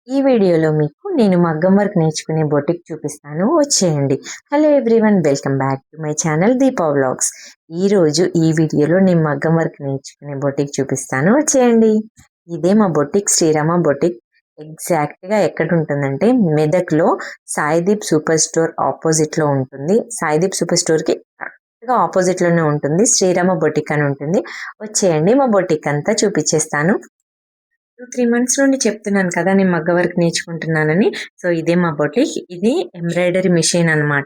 ఈ వీడియోలో మీకు నేను మగ్గం వర్క్ నేర్చుకునే బొటిక్ చూపిస్తాను, వచ్చేయండి. Hello everyone, welcome back to my channel Deepa vlogs. ఈరోజు ఈ వీడియోలో నేను మగ్గం వర్క్ నేర్చుకునే బొటిక్ చూపిస్తాను, వచ్చేయండి. ఇదే మా బొటిక్, శ్రీరామ బొటిక్. ఎగ్జాక్ట్గా ఎక్కడ ఉంటుందంటే మెదక్లో సాయిదీప్ సూపర్ స్టోర్ ఆపోజిట్లో ఉంటుంది. సాయిదీప్ సూపర్ స్టోర్కి కరెక్ట్గా ఆపోజిట్లోనే ఉంటుంది శ్రీరామ బొటిక్ అని ఉంటుంది. వచ్చేయండి, మా బొటిక్ అంతా చూపించేస్తాను. 2-3 మంత్స్ నుండి చెప్తున్నాను కదా నేను మగ్గ వర్క్ నేర్చుకుంటున్నానని. సో ఇదే మా బొటిక్. ఇది ఎంబ్రాయిడరీ మిషన్ అనమాట.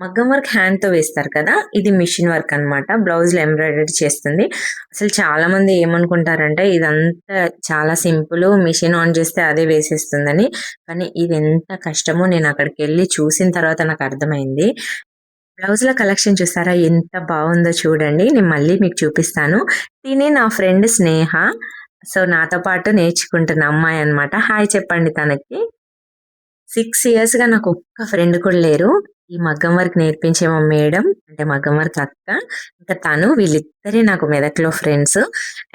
మగ్గం వర్క్ హ్యాండ్తో వేస్తారు కదా, ఇది మిషన్ వర్క్ అనమాట. బ్లౌజ్లో ఎంబ్రాయిడరీ చేస్తుంది. అసలు చాలా మంది ఏమనుకుంటారంటే ఇదంతా చాలా సింపుల్, మిషన్ ఆన్ చేస్తే అదే వేసేస్తుందని. కానీ ఇది ఎంత కష్టమో నేను అక్కడికి వెళ్ళి చూసిన తర్వాత నాకు అర్థమైంది. బ్లౌజ్ల కలెక్షన్ చూసారా ఎంత బాగుందో చూడండి. నేను మళ్ళీ మీకు చూపిస్తాను. తినే నా ఫ్రెండ్ స్నేహ. సో నాతో పాటు నేర్చుకుంటున్న అమ్మాయి అనమాట. హాయ్ చెప్పండి తనకి. 6 ఇయర్స్గా నాకు ఒక్క ఫ్రెండ్ కూడా లేరు. ఈ మగ్గం వర్క్ నేర్పించే మా మేడం, అంటే మగ్గం వర్క్ అక్క, ఇంకా తను, వీళ్ళిద్దరే నాకు మెదక్లో ఫ్రెండ్స్.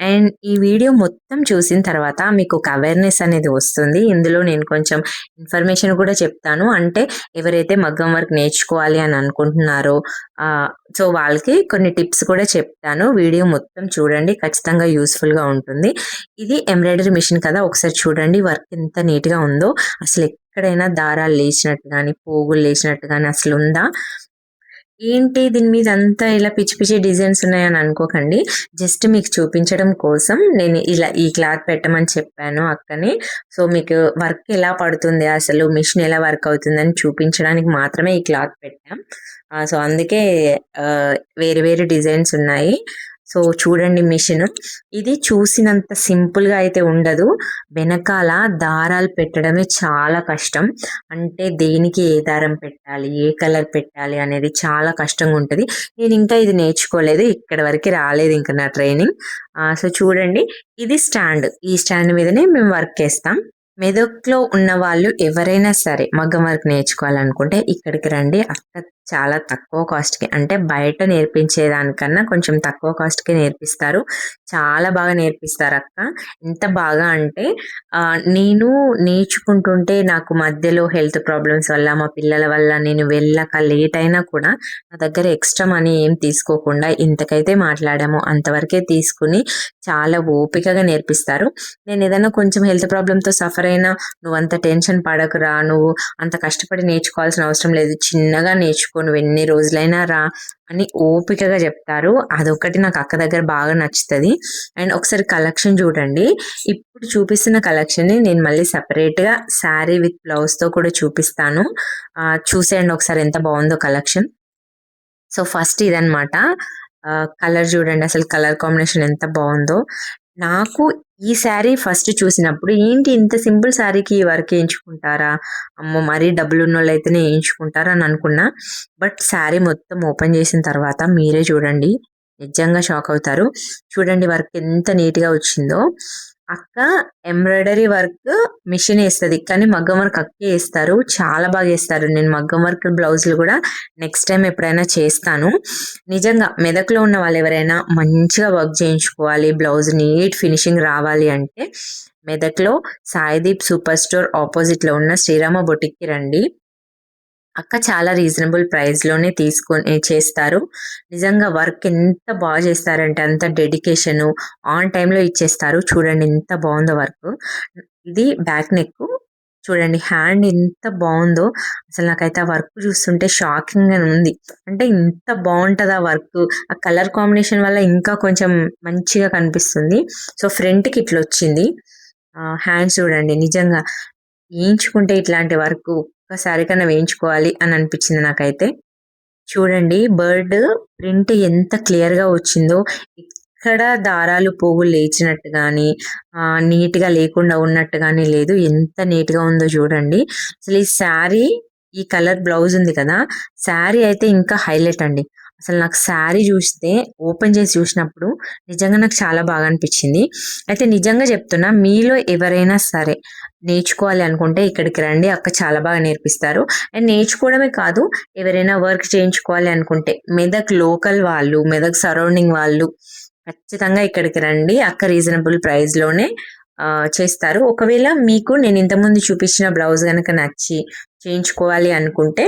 అండ్ ఈ వీడియో మొత్తం చూసిన తర్వాత మీకు ఒక అవేర్నెస్ అనేది వస్తుంది. ఇందులో నేను కొంచెం ఇన్ఫర్మేషన్ కూడా చెప్తాను. అంటే ఎవరైతే మగ్గం వర్క్ నేర్చుకోవాలి అని అనుకుంటున్నారో సో వాళ్ళకి కొన్ని టిప్స్ కూడా చెప్తాను. వీడియో మొత్తం చూడండి, ఖచ్చితంగా యూస్ఫుల్గా ఉంటుంది. ఇది ఎంబ్రాయిడరీ మిషన్ కదా, ఒకసారి చూడండి వర్క్ ఎంత నీట్గా ఉందో. అసలు ఎక్కడైనా దారాలు లేచినట్టు కానీ, పోగులు లేచినట్టు కానీ అసలు ఉందా? ఏంటి దీని మీద అంతా ఇలా పిచ్చి పిచ్చి డిజైన్స్ ఉన్నాయని అనుకోకండి. జస్ట్ మీకు చూపించడం కోసం నేను ఇలా ఈ క్లాత్ పెట్టమని చెప్పాను అక్కని. సో మీకు వర్క్ ఎలా పడుతుంది, అసలు మిషన్ ఎలా వర్క్ అవుతుందని చూపించడానికి మాత్రమే ఈ క్లాత్ పెట్టాం. సో అందుకే వేరే వేరే డిజైన్స్ ఉన్నాయి. సో చూడండి మిషన్. ఇది చూసినంత సింపుల్గా అయితే ఉండదు. వెనకాల దారాలు పెట్టడమే చాలా కష్టం. అంటే దేనికి ఏ దారం పెట్టాలి, ఏ కలర్ పెట్టాలి అనేది చాలా కష్టంగా ఉంటుంది. నేను ఇంకా ఇది నేర్చుకోలేదు, ఇక్కడ వరకు రాలేదు ఇంకా నా ట్రైనింగ్. సో చూడండి, ఇది స్టాండ్. ఈ స్టాండ్ మీదనే మేము వర్క్ చేస్తాం. మెదక్లో ఉన్న వాళ్ళు ఎవరైనా సరే మగ్గం వర్క్ నేర్చుకోవాలనుకుంటే ఇక్కడికి రండి. అక్క చాలా తక్కువ కాస్ట్కి, అంటే బయట నేర్పించేదానికన్నా కొంచెం తక్కువ కాస్ట్కి నేర్పిస్తారు. చాలా బాగా నేర్పిస్తారు అక్క. ఎంత బాగా అంటే నేను నేర్చుకుంటుంటే నాకు మధ్యలో హెల్త్ ప్రాబ్లమ్స్ వల్ల, మా పిల్లల వల్ల నేను వెళ్ళక లేట్ అయినా కూడా నా దగ్గర ఎక్స్ట్రా మనీ ఏం తీసుకోకుండా ఇంతకైతే మాట్లాడామో అంతవరకే తీసుకుని చాలా ఓపికగా నేర్పిస్తారు. నేను ఏదైనా కొంచెం హెల్త్ ప్రాబ్లంతో సఫర్ అయినా, నువ్వు అంత టెన్షన్ పడకురా, నువ్వు అంత కష్టపడి నేర్చుకోవాల్సిన అవసరం లేదు, చిన్నగా నేర్చుకో, నువ్వు ఎన్ని రోజులైనా రా అని ఓపికగా చెప్తారు. అదొకటి నాకు అక్క దగ్గర బాగా నచ్చుతుంది. అండ్ ఒకసారి కలెక్షన్ చూడండి. ఇప్పుడు చూపిస్తున్న కలెక్షన్ని నేను మళ్ళీ సపరేట్గా శారీ విత్ బ్లౌజ్తో కూడా చూపిస్తాను. చూసేయండి ఒకసారి ఎంత బాగుందో కలెక్షన్. సో ఫస్ట్ ఇదనమాట. కలర్ చూడండి, అసలు కలర్ కాంబినేషన్ ఎంత బాగుందో. నాకు ఈ శారీ ఫస్ట్ చూసినప్పుడు ఏంటి ఇంత సింపుల్ శారీకి ఈ వర్క్ వేయించుకుంటారా, అమ్మో మరీ డబ్బులు ఉన్న వాళ్ళు అయితేనే వేయించుకుంటారా అని అనుకున్నా. బట్ శారీ మొత్తం ఓపెన్ చేసిన తర్వాత మీరే చూడండి, నిజంగా షాక్ అవుతారు. చూడండి వర్క్ ఎంత నీట్గా వచ్చిందో. అక్క ఎంబ్రాయిడరీ వర్క్ మిషన్ వేస్తుంది, కానీ మగ్గం వర్క్ అక్కే వేస్తారు. చాలా బాగా వేస్తారు. నేను మగ్గం వర్క్ బ్లౌజులు కూడా నెక్స్ట్ టైం ఎప్పుడైనా చేస్తాను. నిజంగా మెదక్లో ఉన్న వాళ్ళు ఎవరైనా మంచిగా వర్క్ చేయించుకోవాలి, బ్లౌజ్ నీట్ ఫినిషింగ్ రావాలి అంటే మెదక్లో సాయిదీప్ సూపర్ స్టోర్ ఆపోజిట్లో ఉన్న శ్రీరామ బొటిక్కి రండి. అక్క చాలా రీజనబుల్ ప్రైస్లోనే తీసుకొని చేస్తారు. నిజంగా వర్క్ ఎంత బాగా చేస్తారంటే అంత డెడికేషను, ఆన్ టైంలో ఇచ్చేస్తారు. చూడండి ఎంత బాగుందో వర్క్. ఇది బ్యాక్ నెక్. చూడండి హ్యాండ్ ఎంత బాగుందో. అసలు నాకైతే ఆ వర్క్ చూస్తుంటే షాకింగ్గా ఉంది. అంటే ఇంత బాగుంటుంది ఆ వర్క్. ఆ కలర్ కాంబినేషన్ వల్ల ఇంకా కొంచెం మంచిగా కనిపిస్తుంది. సో ఫ్రంట్కి ఇట్లా వచ్చింది. హ్యాండ్స్ చూడండి, నిజంగా వేయించుకుంటే ఇట్లాంటి వర్క్ ఒక్కసారి కన్నా వేయించుకోవాలి అని అనిపించింది నాకైతే. చూడండి బర్డ్ ప్రింట్ ఎంత క్లియర్గా వచ్చిందో. ఇక్కడ దారాలు పోగులు లేచినట్టు కానీ నీట్గా లేకుండా ఉన్నట్టు కానీ లేదు. ఎంత నీట్గా ఉందో చూడండి. అసలు ఈ శారీ, ఈ కలర్ బ్లౌజ్ ఉంది కదా, శారీ అయితే ఇంకా హైలైట్ అండి. అసలు నాకు శారీ చూస్తే, ఓపెన్ చేసి చూసినప్పుడు నిజంగా నాకు చాలా బాగా అనిపించింది. అయితే నిజంగా చెప్తున్నా, మీలో ఎవరైనా సరే నేర్చుకోవాలి అనుకుంటే ఇక్కడికి రండి. అక్క చాలా బాగా నేర్పిస్తారు. అండ్ నేర్చుకోవడమే కాదు, ఎవరైనా వర్క్ చేయించుకోవాలి అనుకుంటే మెదక్ లోకల్ వాళ్ళు, మెదక్ సరౌండింగ్ వాళ్ళు ఖచ్చితంగా ఇక్కడికి రండి. అక్క రీజనబుల్ ప్రైస్లోనే చేస్తారు. ఒకవేళ మీకు నేను ఇంతకుముందు చూపించిన బ్లౌజ్ కనుక నచ్చి చేయించుకోవాలి అనుకుంటే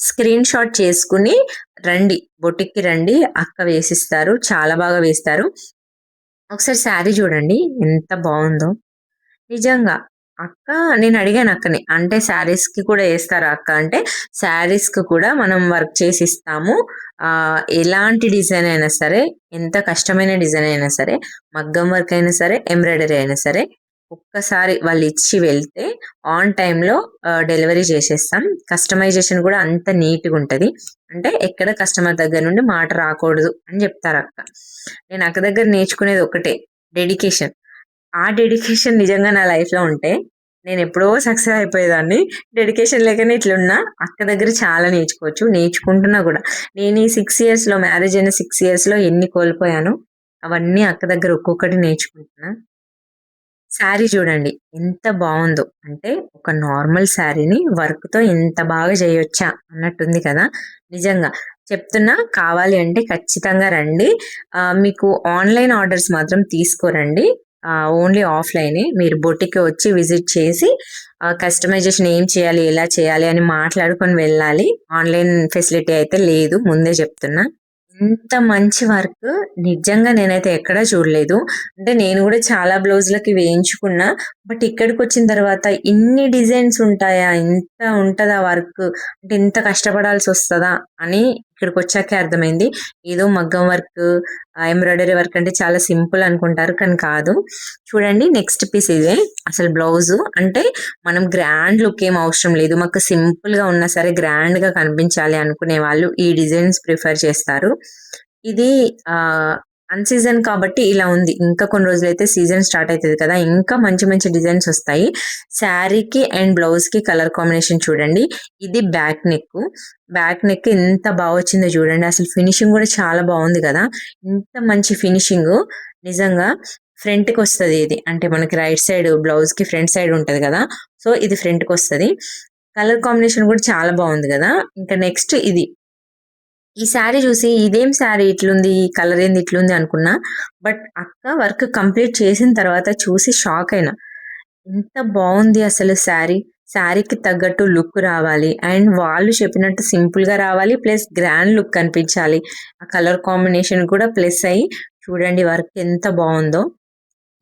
స్క్రీన్ షాట్ చేసుకుని రండి, బొటిక్కి రండి, అక్క వేసిస్తారు, చాలా బాగా వేస్తారు. ఒకసారి శారీ చూడండి ఎంత బాగుందో నిజంగా. అక్క, నేను అడిగాను అక్కని, అంటే శారీస్కి కూడా వేస్తారా అక్క అంటే, శారీస్కి కూడా మనం వర్క్ చేసి ఇస్తాము. ఎలాంటి డిజైన్ అయినా సరే, ఎంత కష్టమైన డిజైన్ అయినా సరే, మగ్గం వర్క్ అయినా సరే, ఎంబ్రాయిడరీ అయినా సరే, ఒక్కసారి వాళ్ళు ఇచ్చి వెళ్తే ఆన్ టైంలో డెలివరీ చేసేస్తాం. కస్టమైజేషన్ కూడా అంత నీట్గా ఉంటుంది. అంటే ఎక్కడ కస్టమర్ దగ్గర నుండి మాట రాకూడదు అని చెప్తారు అక్క. నేను అక్క దగ్గర నేర్చుకునేది ఒకటే, డెడికేషన్. ఆ డెడికేషన్ నిజంగా నా లైఫ్లో ఉంటే నేను ఎప్పుడో సక్సెస్ అయిపోయేదాన్ని. డెడికేషన్ లేకనే ఇట్లున్నా. అక్క దగ్గర చాలా నేర్చుకోవచ్చు, నేర్చుకుంటున్నా కూడా. నేను ఈ 6 ఇయర్స్లో, మ్యారేజ్ అయిన 6 ఇయర్స్లో ఎన్ని కోల్పోయాను అవన్నీ అక్క దగ్గర ఒక్కొక్కటి నేర్చుకుంటున్నా. శారీ చూడండి ఎంత బాగుందో, అంటే ఒక నార్మల్ శారీని వర్క్తో ఎంత బాగా చేయొచ్చా అన్నట్టుంది కదా. నిజంగా చెప్తున్నా, కావాలి అంటే ఖచ్చితంగా రండి. మీకు ఆన్లైన్ ఆర్డర్స్ మాత్రం తీసుకోరండి, ఓన్లీ ఆఫ్లైనే. మీరు బొటికి వచ్చి విజిట్ చేసి కస్టమైజేషన్ ఏం చేయాలి, ఎలా చేయాలి అని మాట్లాడుకొని వెళ్ళాలి. ఆన్లైన్ ఫెసిలిటీ అయితే లేదు, ముందే చెప్తున్నా. ఇంత మంచి వర్క్ నిజంగా నేనైతే ఎక్కడా చూడలేదు. అంటే నేను కూడా చాలా బ్లౌజులకి వేయించుకున్నా. బట్ ఇక్కడికి వచ్చిన తర్వాత ఇన్ని డిజైన్స్ ఉంటాయా, ఇంత ఉంటుందా వర్క్, అంటే ఇంత కష్టపడాల్సి వస్తుందా అని ఇక్కడికి వచ్చాకే అర్థమైంది. ఏదో మగ్గం వర్క్, ఎంబ్రాయిడరీ వర్క్ అంటే చాలా సింపుల్ అనుకుంటారు, కానీ కాదు. చూడండి నెక్స్ట్ పీస్ ఇదే. అసలు బ్లౌజు అంటే మనం గ్రాండ్ లుక్ ఏం అవసరం లేదు, మాకు సింపుల్గా ఉన్నా సరే గ్రాండ్గా కనిపించాలి అనుకునే వాళ్ళు ఈ డిజైన్స్ ప్రిఫర్ చేస్తారు. ఇది అన్ సీజన్ కాబట్టి ఇలా ఉంది. ఇంకా కొన్ని రోజులైతే సీజన్ స్టార్ట్ అవుతుంది కదా, ఇంకా మంచి మంచి డిజైన్స్ వస్తాయి. శారీకి అండ్ బ్లౌజ్కి కలర్ కాంబినేషన్ చూడండి. ఇది బ్యాక్ నెక్. బ్యాక్ నెక్ ఎంత బాగా వచ్చిందో చూడండి. అసలు ఫినిషింగ్ కూడా చాలా బాగుంది కదా, ఇంత మంచి ఫినిషింగ్ నిజంగా. ఫ్రంట్కి వస్తుంది ఇది, అంటే మనకి రైట్ సైడ్ బ్లౌజ్కి ఫ్రంట్ సైడ్ ఉంటుంది కదా, సో ఇది ఫ్రంట్కి వస్తుంది. కలర్ కాంబినేషన్ కూడా చాలా బాగుంది కదా. ఇంకా నెక్స్ట్ ఇది, ఈ శారీ చూసి ఇదేం శారీ ఇట్లుంది, ఈ కలర్ ఏంది ఇట్లుంది అనుకున్నా. బట్ అక్క వర్క్ కంప్లీట్ చేసిన తర్వాత చూసి షాక్ అయినా. ఎంత బాగుంది అసలు శారీ. శారీకి తగ్గట్టు లుక్ రావాలి అండ్ వాళ్ళు చెప్పినట్టు సింపుల్గా రావాలి, ప్లస్ గ్రాండ్ లుక్ కనిపించాలి. ఆ కలర్ కాంబినేషన్ కూడా ప్లస్ అయ్యి చూడండి వర్క్ ఎంత బాగుందో.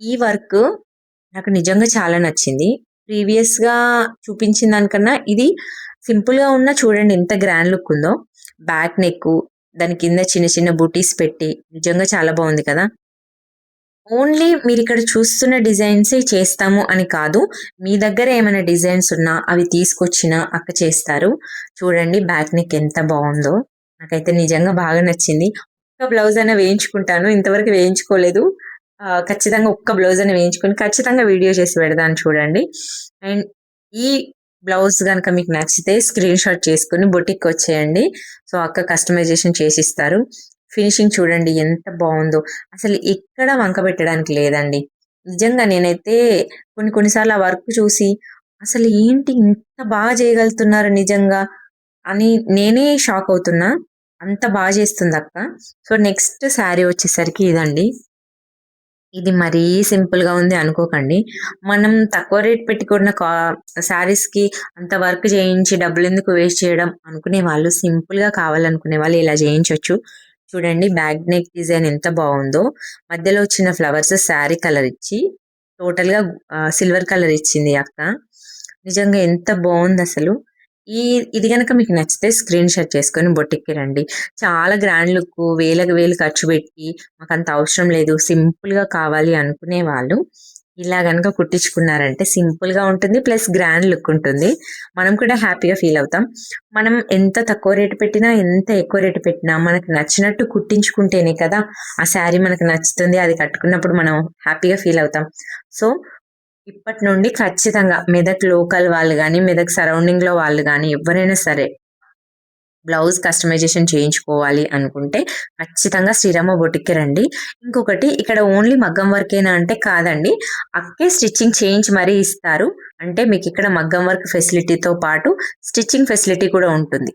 ఈ వర్క్ నాకు నిజంగా చాలా నచ్చింది. ప్రీవియస్గా చూపించిన దానికన్నా ఇది సింపుల్గా ఉన్నా చూడండి ఎంత గ్రాండ్ లుక్ ఉందో. బ్యాక్ నెక్, దాని కింద చిన్న చిన్న బూటీస్ పెట్టి నిజంగా చాలా బాగుంది కదా. ఓన్లీ మీరు ఇక్కడ చూస్తున్న డిజైన్సే చేస్తాము అని కాదు, మీ దగ్గర ఏమైనా డిజైన్స్ ఉన్నా అవి తీసుకొచ్చినా అక్క చేస్తారు. చూడండి బ్యాక్ నెక్ ఎంత బాగుందో, నాకైతే నిజంగా బాగా నచ్చింది. ఒక్క బ్లౌజ్ అయినా వేయించుకుంటాను, ఇంతవరకు వేయించుకోలేదు. ఖచ్చితంగా ఒక్క బ్లౌజ్ అని వేయించుకొని ఖచ్చితంగా వీడియో చేసి పెడదాను చూడండి. అండ్ ఈ బ్లౌజ్ కనుక మీకు నచ్చితే స్క్రీన్ షాట్ చేసుకుని బొటిక్ వచ్చేయండి. సో అక్క కస్టమైజేషన్ చేసిస్తారు. ఫినిషింగ్ చూడండి ఎంత బాగుందో, అసలు ఎక్కడ వంక పెట్టడానికి లేదండి. నిజంగా నేనైతే కొన్నిసార్లు ఆ వర్క్ చూసి అసలు ఏంటి ఇంత బాగా చేయగలుగుతున్నారు నిజంగా అని నేనే షాక్ అవుతున్నా. అంత బాగా చేస్తుంది అక్క. సో నెక్స్ట్ శారీ వచ్చేసరికి ఇదండి. ఇది మరీ సింపుల్గా ఉంది అనుకోకండి. మనం తక్కువ రేట్ పెట్టుకున్న శారీస్కి అంత వర్క్ చేయించి డబ్బులు ఎందుకు వేస్ట్ చేయడం అనుకునే వాళ్ళు, సింపుల్గా కావాలనుకునే వాళ్ళు ఇలా చేయించవచ్చు. చూడండి బ్యాక్ నెక్ డిజైన్ ఎంత బాగుందో, మధ్యలో వచ్చిన ఫ్లవర్స్ శారీ కలర్ ఇచ్చి టోటల్గా సిల్వర్ కలర్ ఇచ్చింది అక్క. నిజంగా ఎంత బాగుంది అసలు. ఇది కనుక మీకు నచ్చితే స్క్రీన్ షాట్ చేసుకొని బొటిక్కి రండి. చాలా గ్రాండ్ లుక్, వేలకు వేలు ఖర్చు పెట్టి మాకు అంత అవసరం లేదు, సింపుల్గా కావాలి అనుకునే వాళ్ళు ఇలా కనుక కుట్టించుకున్నారంటే సింపుల్గా ఉంటుంది, ప్లస్ గ్రాండ్ లుక్ ఉంటుంది. మనం కూడా హ్యాపీగా ఫీల్ అవుతాం. మనం ఎంత తక్కువ రేటు పెట్టినా, ఎంత ఎక్కువ రేటు పెట్టినా మనకు నచ్చినట్టు కుట్టించుకుంటేనే కదా ఆ శారీ మనకు నచ్చుతుంది. అది కట్టుకున్నప్పుడు మనం హ్యాపీగా ఫీల్ అవుతాం. సో ఇప్పటి నుండి ఖచ్చితంగా మెదక్ లోకల్ వాళ్ళు కానీ, మెదక్ సరౌండింగ్లో వాళ్ళు కానీ ఎవరైనా సరే బ్లౌజ్ కస్టమైజేషన్ చేయించుకోవాలి అనుకుంటే ఖచ్చితంగా శ్రీరామ బొటిక్కి రండి. ఇంకొకటి, ఇక్కడ ఓన్లీ మగ్గం వర్కేనా అంటే కాదండి, అక్కే స్టిచ్చింగ్ చేయించి మరీ ఇస్తారు. అంటే మీకు ఇక్కడ మగ్గం వర్క్ ఫెసిలిటీతో పాటు స్టిచ్చింగ్ ఫెసిలిటీ కూడా ఉంటుంది.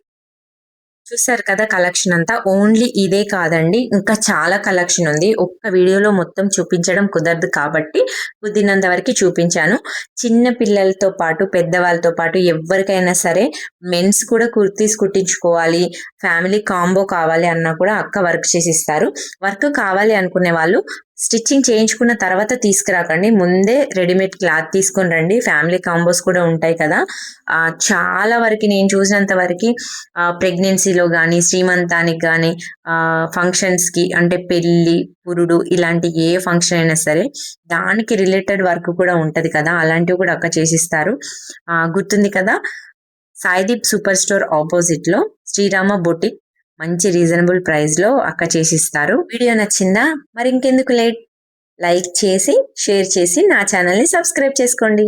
చూసారు కదా కలెక్షన్ అంతా. ఓన్లీ ఇదే కాదండి, ఇంకా చాలా కలెక్షన్ ఉంది. ఒక్క వీడియోలో మొత్తం చూపించడం కుదరదు కాబట్టి కుదిరినంత వరకు చూపించాను. చిన్న పిల్లలతో పాటు పెద్దవాళ్ళతో పాటు ఎవరికైనా సరే మెన్స్ కూడా కుర్తీస్ కుట్టించుకోవాలి, ఫ్యామిలీ కాంబో కావాలి అన్నా కూడా అక్క వర్క్ చేసి ఇస్తారు. వర్క్ కావాలి అనుకునే వాళ్ళు స్టిచ్చింగ్ చేయించుకున్న తర్వాత తీసుకురాకండి, ముందే రెడీమేడ్ క్లాత్ తీసుకొని రండి. ఫ్యామిలీ కాంబోస్ కూడా ఉంటాయి కదా. చాలా వరకు నేను చూసినంత వరకు ప్రెగ్నెన్సీలో కానీ, శ్రీమంతానికి కానీ, ఫంక్షన్స్కి అంటే పెళ్ళి, పురుడు ఇలాంటి ఏ ఫంక్షన్ అయినా సరే దానికి రిలేటెడ్ వర్క్ కూడా ఉంటుంది కదా, అలాంటివి కూడా అక్క చేసిస్తారు. గుర్తుంది కదా, సాయిదీప్ సూపర్ స్టోర్ ఆపోజిట్లో శ్రీరామ బొటిక్ మంచి రీజనబుల్ ప్రైస్లో అక్క చేసిస్తారు. వీడియో నచ్చిందా? మరి ఇంకెందుకు లేట్, లైక్ చేసి షేర్ చేసి నా ఛానల్ని సబ్స్క్రైబ్ చేసుకోండి.